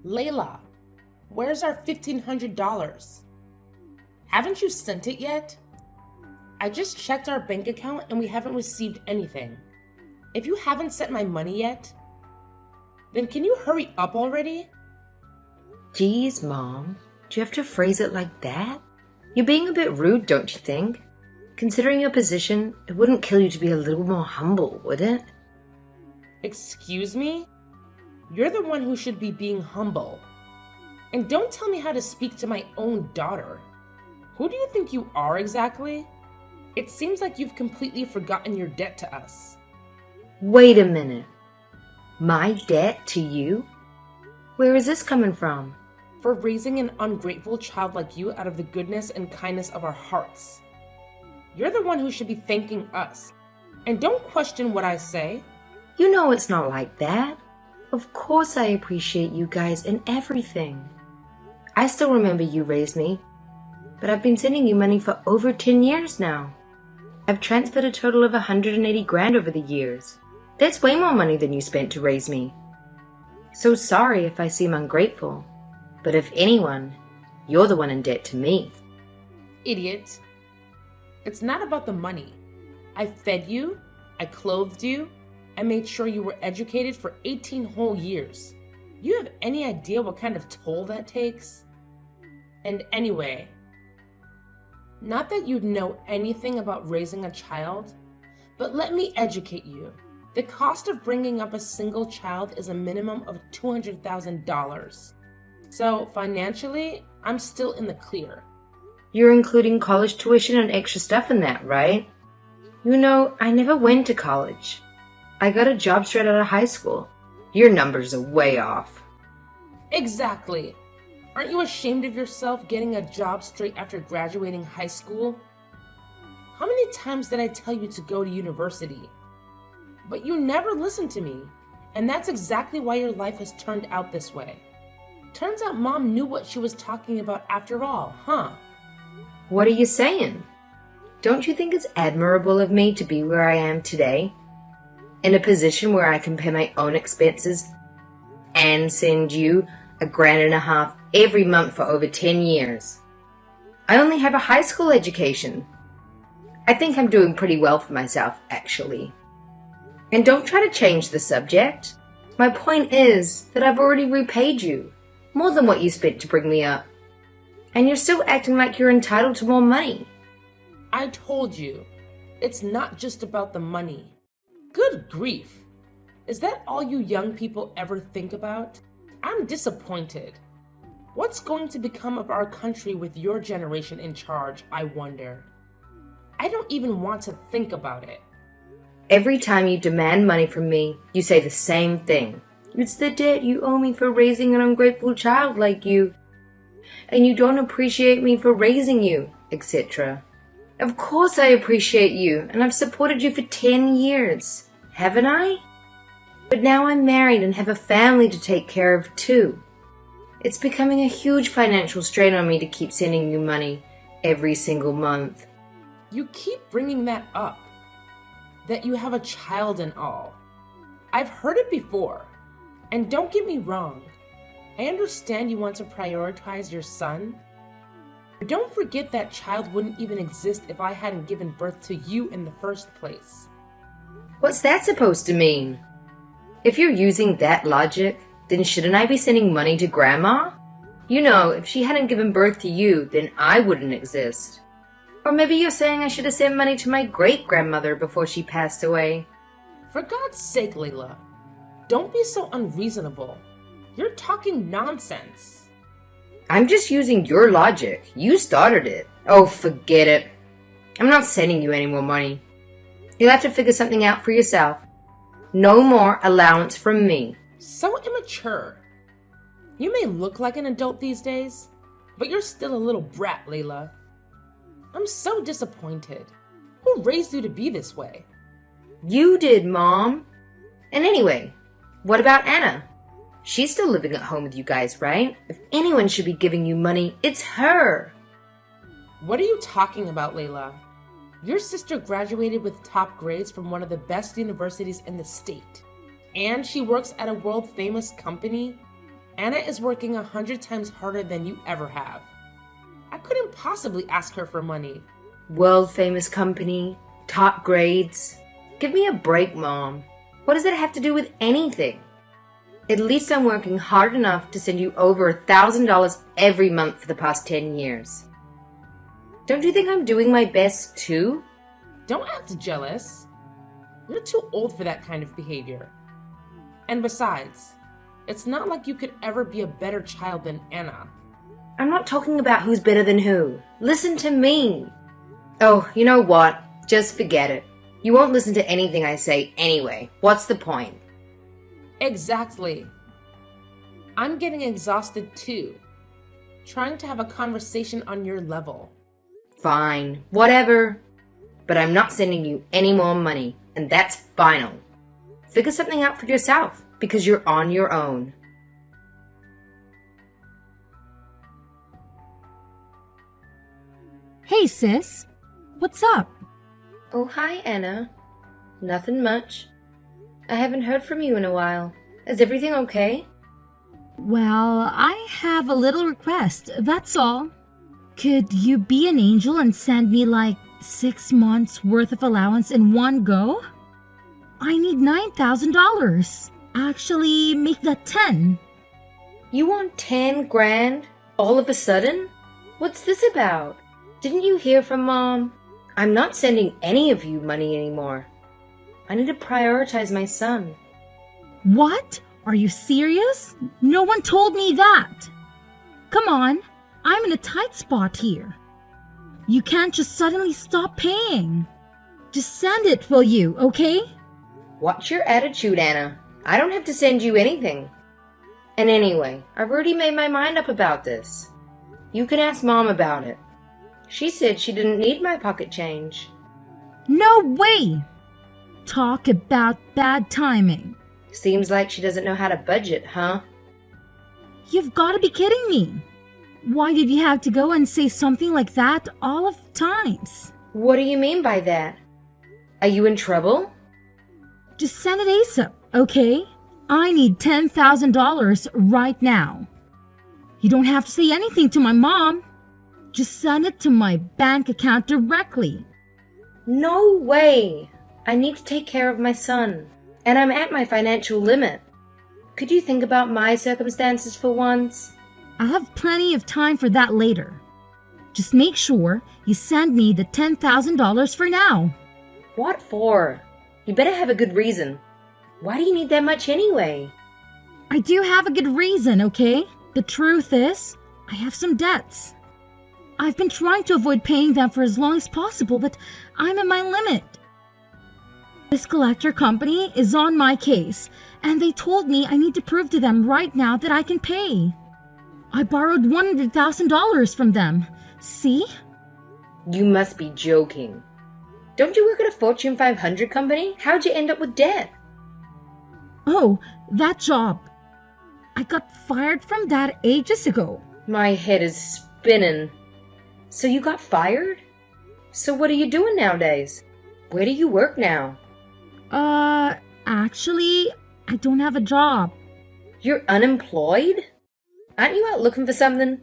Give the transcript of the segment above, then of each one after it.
Layla, where's our $1,500? Haven't you sent it yet? I just checked our bank account and we haven't received anything. If you haven't sent my money yet, then can you hurry up already? Geez, Mom, do you have to phrase it like that? You're being a bit rude, don't you think? Considering your position, it wouldn't kill you to be a little more humble, would it? Excuse me? You're the one who should be being humble. And don't tell me how to speak to my own daughter. Who do you think you are exactly? It seems like you've completely forgotten your debt to us. Wait a minute. My debt to you? Where is this coming from? For raising an ungrateful child like you out of the goodness and kindness of our hearts. You're the one who should be thanking us. And don't question what I say. You know it's not like that. Of course I appreciate you guys and everything. I still remember you raised me, but I've been sending you money for over 10 years now. I've transferred a total of 180 grand over the years. That's way more money than you spent to raise me. So sorry if I seem ungrateful, but if anyone, you're the one in debt to me. Idiot. It's not about the money. I fed you, I clothed you, I made sure you were educated for 18 whole years. You have any idea what kind of toll that takes? And anyway, not that you'd know anything about raising a child, but let me educate you. The cost of bringing up a single child is a minimum of $200,000. So financially, I'm still in the clear. You're including college tuition and extra stuff in that, right? You know, I never went to college. I got a job straight out of high school. Your numbers are way off. Exactly. Aren't you ashamed of yourself getting a job straight after graduating high school? How many times did I tell you to go to university? But you never listened to me, and that's exactly why your life has turned out this way. Turns out Mom knew what she was talking about after all, huh? What are you saying? Don't you think it's admirable of me to be where I am today? In a position where I can pay my own expenses and send you $1.5 grand every month for over 10 years. I only have a high school education. I think I'm doing pretty well for myself, actually. And don't try to change the subject. My point is that I've already repaid you, more than what you spent to bring me up. And you're still acting like you're entitled to more money. I told you, it's not just about the money. Good grief. Is that all you young people ever think about? I'm disappointed. What's going to become of our country with your generation in charge, I wonder? I don't even want to think about it. Every time you demand money from me, you say the same thing. It's the debt you owe me for raising an ungrateful child like you. And you don't appreciate me for raising you, etc. Of course I appreciate you, and I've supported you for 10 years, haven't I? But now I'm married and have a family to take care of too. It's becoming a huge financial strain on me to keep sending you money every single month. You keep bringing that up, that you have a child and all. I've heard it before, and don't get me wrong, I understand you want to prioritize your son. But don't forget that child wouldn't even exist if I hadn't given birth to you in the first place. What's that supposed to mean? If you're using that logic, then shouldn't I be sending money to Grandma? You know, if she hadn't given birth to you, then I wouldn't exist. Or maybe you're saying I should have sent money to my great-grandmother before she passed away. For God's sake, Layla, don't be so unreasonable. You're talking nonsense. I'm just using your logic. You started it. Oh, forget it. I'm not sending you any more money. You'll have to figure something out for yourself. No more allowance from me. So immature. You may look like an adult these days, but you're still a little brat, Layla. I'm so disappointed. Who raised you to be this way? You did, Mom. And anyway, what about Anna? She's still living at home with you guys, right? If anyone should be giving you money, it's her. What are you talking about, Layla? Your sister graduated with top grades from one of the best universities in the state. And she works at a world-famous company. Anna is working 100 times harder than you ever have. I couldn't possibly ask her for money. World famous company, top grades. Give me a break, Mom. What does that have to do with anything? At least I'm working hard enough to send you over $1,000 every month for the past 10 years. Don't you think I'm doing my best too? Don't act jealous. You're too old for that kind of behavior. And besides, it's not like you could ever be a better child than Anna. I'm not talking about who's better than who. Listen to me. Oh, you know what? Just forget it. You won't listen to anything I say anyway. What's the point? Exactly. I'm getting exhausted too, trying to have a conversation on your level. Fine, whatever. But I'm not sending you any more money, and that's final. Figure something out for yourself, because you're on your own. Hey, sis. What's up? Oh, hi, Anna. Nothing much. I haven't heard from you in a while. Is everything okay? Well, I have a little request, that's all. Could you be an angel and send me like 6 months worth of allowance in one go? I need $9,000. Actually, make that 10. You want 10 grand all of a sudden? What's this about? Didn't you hear from Mom? I'm not sending any of you money anymore. I need to prioritize my son. What? Are you serious? No one told me that. Come on, I'm in a tight spot here. You can't just suddenly stop paying. Just send it, will you, okay? What's your attitude, Anna? I don't have to send you anything. And anyway, I've already made my mind up about this. You can ask Mom about it. She said she didn't need my pocket change. No way! Talk about bad timing. Seems like she doesn't know how to budget, huh? You've got to be kidding me. Why did you have to go and say something like that all of the times? What do you mean by that? Are you in trouble? Just send it ASAP, okay? I need $10,000 right now. You don't have to say anything to my mom. Just send it to my bank account directly. No way! I need to take care of my son, and I'm at my financial limit. Could you think about my circumstances for once? I'll have plenty of time for that later. Just make sure you send me the $10,000 for now. What for? You better have a good reason. Why do you need that much anyway? I do have a good reason, okay? The truth is, I have some debts. I've been trying to avoid paying them for as long as possible, but I'm at my limit. This collector company is on my case, and they told me I need to prove to them right now that I can pay. I borrowed $100,000 from them. See? You must be joking. Don't you work at a Fortune 500 company? How'd you end up with debt? Oh, that job. I got fired from that ages ago. My head is spinning. So you got fired? So what are you doing nowadays? Where do you work now? Actually, I don't have a job. You're unemployed? Aren't you out looking for something?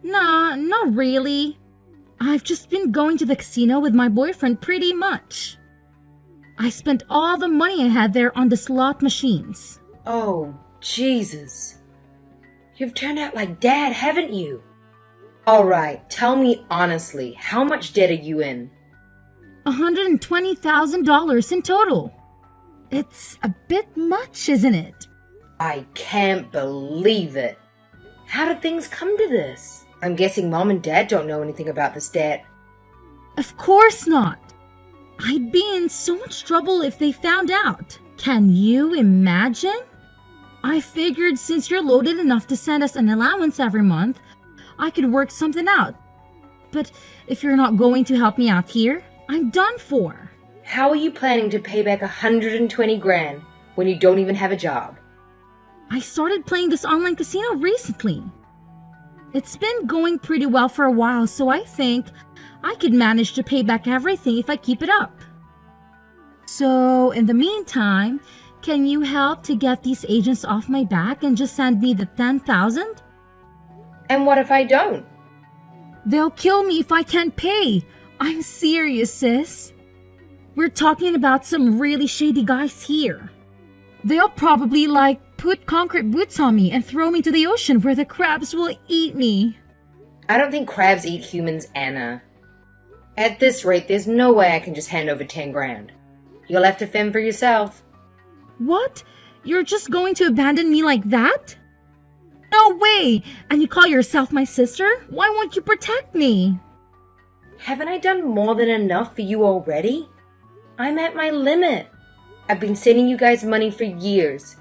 Nah, not really. I've just been going to the casino with my boyfriend pretty much. I spent all the money I had there on the slot machines. Oh, Jesus. You've turned out like Dad, haven't you? All right, tell me honestly, how much debt are you in? $120,000 in total. It's a bit much, isn't it? I can't believe it. How did things come to this? I'm guessing Mom and Dad don't know anything about this debt. Of course not. I'd be in so much trouble if they found out. Can you imagine? I figured since you're loaded enough to send us an allowance every month, I could work something out. But if you're not going to help me out here, I'm done for. How are you planning to pay back 120 grand when you don't even have a job? I started playing this online casino recently. It's been going pretty well for a while, so I think I could manage to pay back everything if I keep it up. So, in the meantime, Can you help to get these agents off my back and just send me the 10,000? And what if I don't? They'll kill me if I can't pay. I'm serious, sis. We're talking about some really shady guys here. They'll probably put concrete boots on me and throw me to the ocean where the crabs will eat me. I don't think crabs eat humans, Anna. At this rate, there's no way I can just hand over 10 grand. You'll have to fend for yourself. What? You're just going to abandon me like that? No way! And you call yourself my sister? Why won't you protect me? Haven't I done more than enough for you already? I'm at my limit. I've been sending you guys money for years.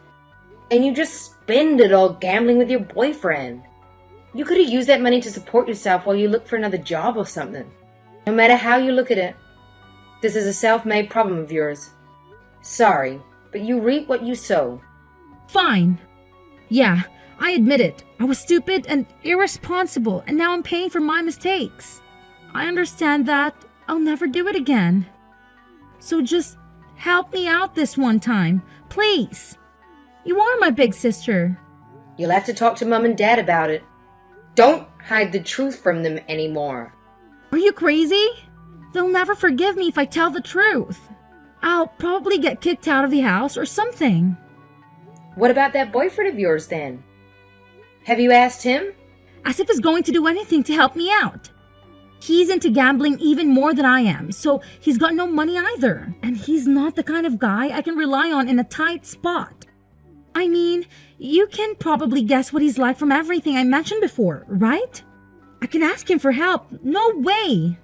And you just spend it all gambling with your boyfriend. You could have used that money to support yourself while you look for another job or something. No matter how you look at it, this is a self-made problem of yours. Sorry, but you reap what you sow. Fine. Yeah, I admit it. I was stupid and irresponsible, and now I'm paying for my mistakes. I understand that. I'll never do it again. So just help me out this one time, please. You are my big sister. You'll have to talk to Mom and Dad about it. Don't hide the truth from them anymore. Are you crazy? They'll never forgive me if I tell the truth. I'll probably get kicked out of the house or something. What about that boyfriend of yours then? Have you asked him? As if he's going to do anything to help me out. He's into gambling even more than I am, so he's got no money either. And he's not the kind of guy I can rely on in a tight spot. I mean, you can probably guess what he's like from everything I mentioned before, right? I can ask him for help. No way!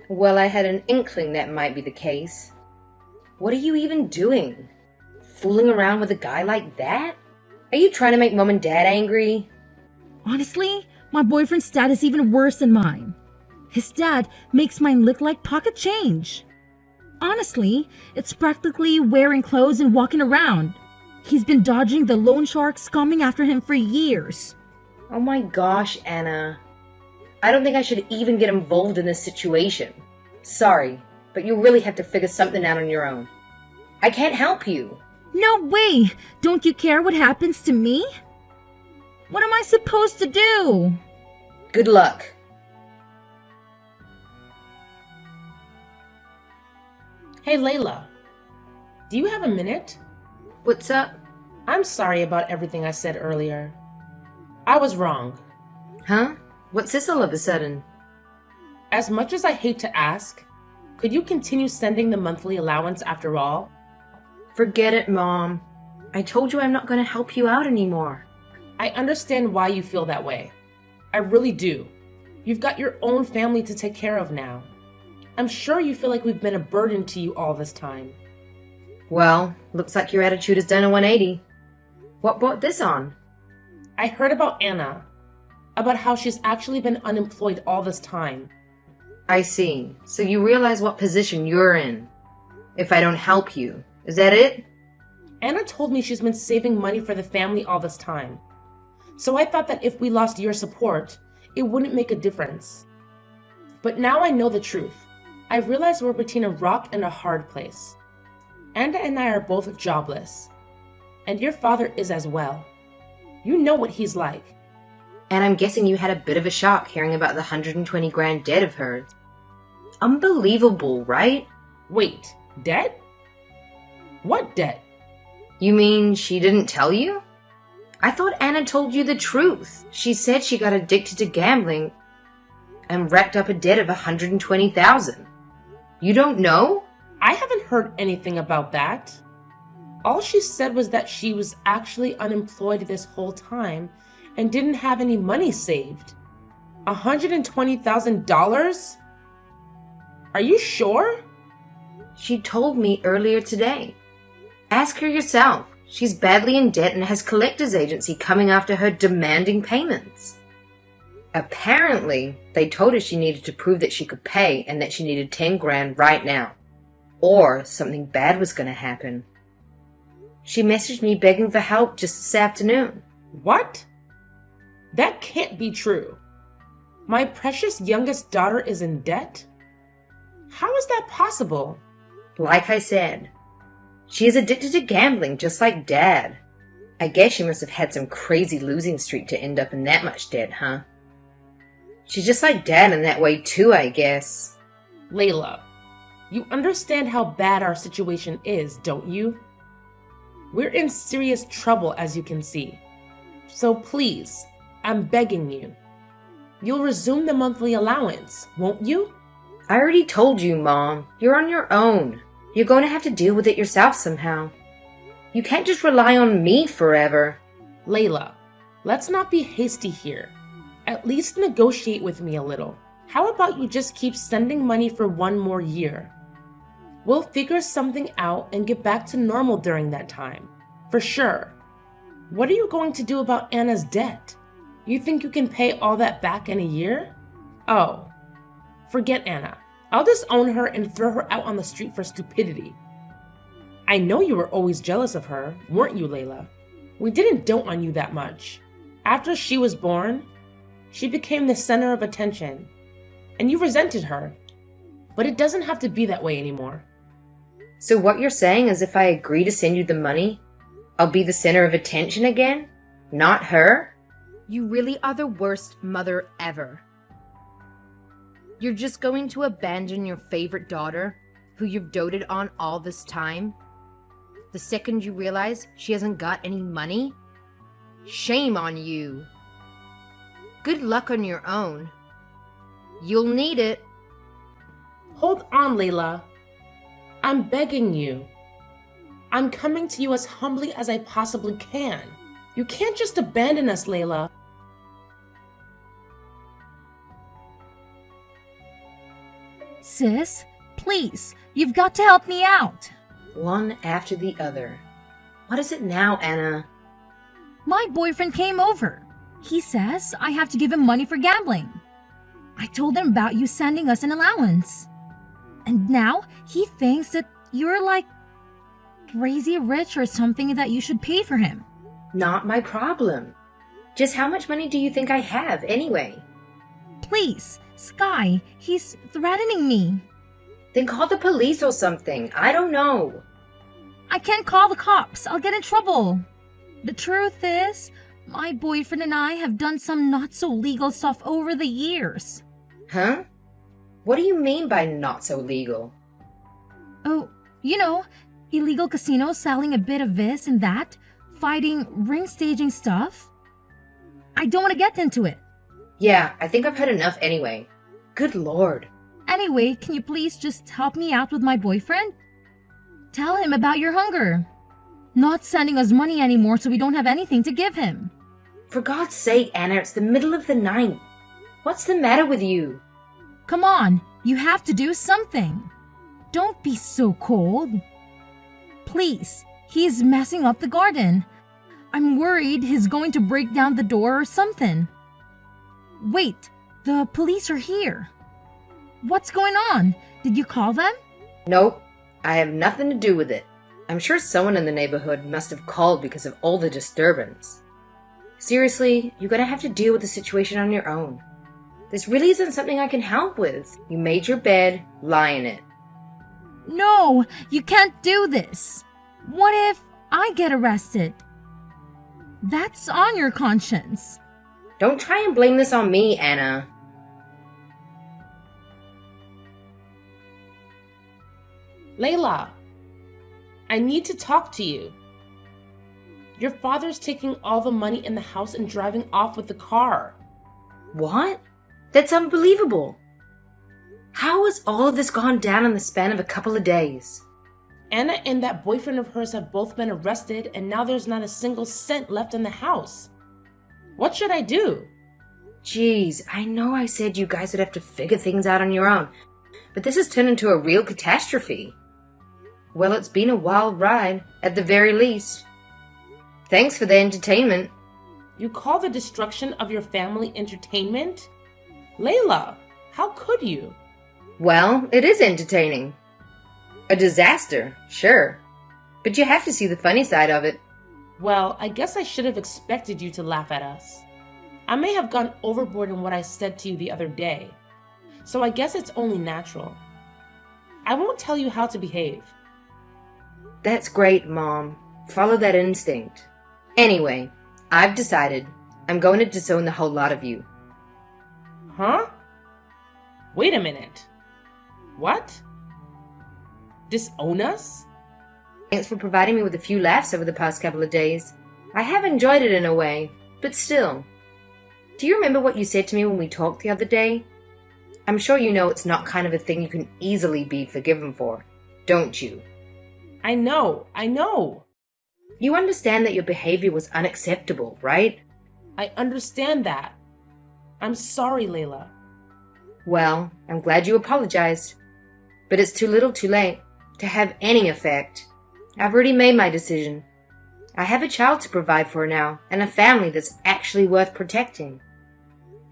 Well, I had an inkling that might be the case. What are you even doing? Fooling around with a guy like that? Are you trying to make Mom and Dad angry? Honestly, my boyfriend's dad is even worse than mine. His dad makes mine look like pocket change. Honestly, it's practically wearing clothes and walking around. He's been dodging the loan sharks coming after him for years. Oh my gosh, Anna. I don't think I should even get involved in this situation. Sorry, but you really have to figure something out on your own. I can't help you. No way! Don't you care what happens to me? What am I supposed to do? Good luck. Hey, Layla. Do you have a minute? What's up? I'm sorry about everything I said earlier. I was wrong. Huh? What's this all of a sudden? As much as I hate to ask, could you continue sending the monthly allowance after all? Forget it, Mom. I told you I'm not going to help you out anymore. I understand why you feel that way. I really do. You've got your own family to take care of now. I'm sure you feel like we've been a burden to you all this time. Well, looks like your attitude has done a 180. What brought this on? I heard about Anna, about how she's actually been unemployed all this time. I see. So you realize what position you're in. If I don't help you, is that it? Anna told me she's been saving money for the family all this time. So I thought that if we lost your support, it wouldn't make a difference. But now I know the truth. I realize we're between a rock and a hard place. Anna and I are both jobless. And your father is as well. You know what he's like. And I'm guessing you had a bit of a shock hearing about the 120 grand debt of hers. Unbelievable, right? Wait, debt? What debt? You mean she didn't tell you? I thought Anna told you the truth. She said she got addicted to gambling and racked up a debt of 120,000. You don't know? I haven't heard anything about that. All she said was that she was actually unemployed this whole time and didn't have any money saved. $120,000? Are you sure? She told me earlier today. Ask her yourself. She's badly in debt and has collectors agency coming after her demanding payments. Apparently, they told her she needed to prove that she could pay and that she needed 10 grand right now. Or something bad was going to happen. She messaged me begging for help just this afternoon. What? That can't be true. My precious youngest daughter is in debt? How is that possible? Like I said, She is addicted to gambling, just like Dad. I guess she must have had some crazy losing streak to end up in that much debt, huh? She's just like Dad in that way too, I guess. Layla, you understand how bad our situation is, don't you? We're in serious trouble, as you can see. So please, I'm begging you. You'll resume the monthly allowance, won't you? I already told you, Mom. You're on your own. You're going to have to deal with it yourself somehow. You can't just rely on me forever. Layla, let's not be hasty here. At least negotiate with me a little. How about you just keep sending money for 1 more year? We'll figure something out and get back to normal during that time. For sure. What are you going to do about Anna's debt? You think you can pay all that back in a year? Oh, forget Anna. I'll disown her and throw her out on the street for stupidity. I know you were always jealous of her, weren't you, Layla? We didn't dote on you that much. After she was born, she became the center of attention, and you resented her. But it doesn't have to be that way anymore. So what you're saying is if I agree to send you the money, I'll be the center of attention again? Not her? You really are the worst mother ever. You're just going to abandon your favorite daughter, who you've doted on all this time? The second you realize she hasn't got any money? Shame on you. Good luck on your own. You'll need it. Hold on, Layla. I'm begging you. I'm coming to you as humbly as I possibly can. You can't just abandon us, Layla. Sis, please, you've got to help me out. One after the other. What is it now, Anna? My boyfriend came over. He says I have to give him money for gambling. I told him about you sending us an allowance. And now he thinks that you're like crazy rich or something that you should pay for him. Not my problem. Just how much money do you think I have, anyway? Please, Sky, he's threatening me. Then call the police or something. I don't know. I can't call the cops. I'll get in trouble. The truth is, my boyfriend and I have done some not so legal stuff over the years. Huh? What do you mean by not so legal? Oh, you know, illegal casinos selling a bit of this and that, fighting, ring staging stuff. I don't want to get into it. Yeah, I think I've had enough anyway. Good Lord. Anyway, can you please just help me out with my boyfriend? Tell him about your hunger. Not sending us money anymore so we don't have anything to give him. For God's sake, Anna, it's the middle of the night. What's the matter with you? Come on, you have to do something. Don't be so cold. Please, he's messing up the garden. I'm worried he's going to break down the door or something. Wait, the police are here. What's going on? Did you call them? Nope, I have nothing to do with it. I'm sure someone in the neighborhood must have called because of all the disturbance. Seriously, you're gonna have to deal with the situation on your own. This really isn't something I can help with. You made your bed, lie in it. No, you can't do this. What if I get arrested? That's on your conscience. Don't try and blame this on me, Anna. Layla, I need to talk to you. Your father's taking all the money in the house and driving off with the car. What? That's unbelievable. How has all of this gone down in the span of a couple of days? Anna and that boyfriend of hers have both been arrested, and now there's not a single cent left in the house. What should I do? Jeez, I know I said you guys would have to figure things out on your own, but this has turned into a real catastrophe. Well, it's been a wild ride, at the very least. Thanks for the entertainment. You call the destruction of your family entertainment? Layla, how could you? Well, it is entertaining. A disaster, sure. But you have to see the funny side of it. Well, I guess I should have expected you to laugh at us. I may have gone overboard in what I said to you the other day, so I guess it's only natural. I won't tell you how to behave. That's great, Mom. Follow that instinct. Anyway, I've decided I'm going to disown the whole lot of you. Huh? Wait a minute. What? Disown us? Thanks for providing me with a few laughs over the past couple of days. I have enjoyed it in a way, but still. Do you remember what you said to me when we talked the other day? I'm sure you know it's not kind of a thing you can easily be forgiven for, don't you? I know. You understand that your behavior was unacceptable, right? I understand that. I'm sorry, Layla. Well, I'm glad you apologized. But it's too little too late to have any effect. I've already made my decision. I have a child to provide for now, and a family that's actually worth protecting.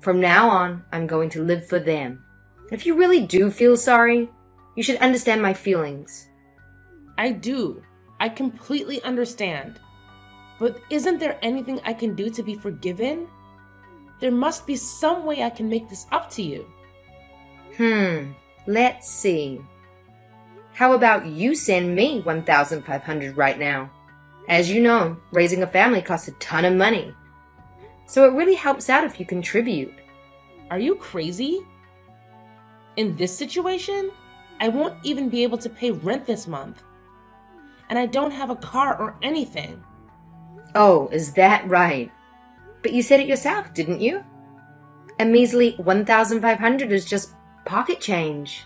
From now on, I'm going to live for them. If you really do feel sorry, you should understand my feelings. I do. I completely understand. But isn't there anything I can do to be forgiven? There must be some way I can make this up to you. Let's see. How about you send me $1,500 right now? As you know, raising a family costs a ton of money. So it really helps out if you contribute. Are you crazy? In this situation, I won't even be able to pay rent this month. And I don't have a car or anything. Oh, is that right? But you said it yourself, didn't you? A measly $1,500 is just pocket change.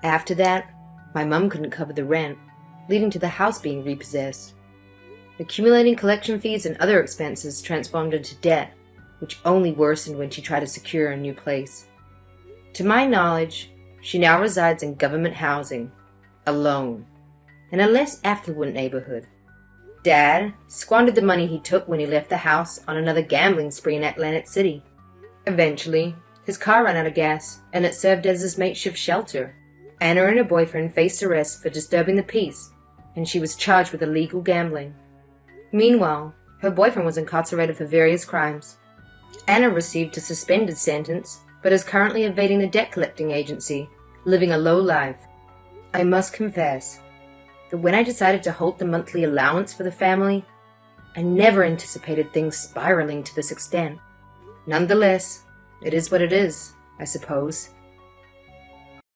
After that, my mum couldn't cover the rent, leading to the house being repossessed. Accumulating collection fees and other expenses transformed into debt, which only worsened when she tried to secure a new place. To my knowledge, she now resides in government housing, alone, in a less affluent neighborhood. Dad squandered the money he took when he left the house on another gambling spree in Atlantic City. Eventually, his car ran out of gas, and it served as his makeshift shelter. Anna and her boyfriend faced arrest for disturbing the peace, and she was charged with illegal gambling. Meanwhile, her boyfriend was incarcerated for various crimes. Anna received a suspended sentence, but is currently evading the debt collecting agency, living a low life. I must confess that when I decided to halt the monthly allowance for the family, I never anticipated things spiraling to this extent. Nonetheless, it is what it is, I suppose.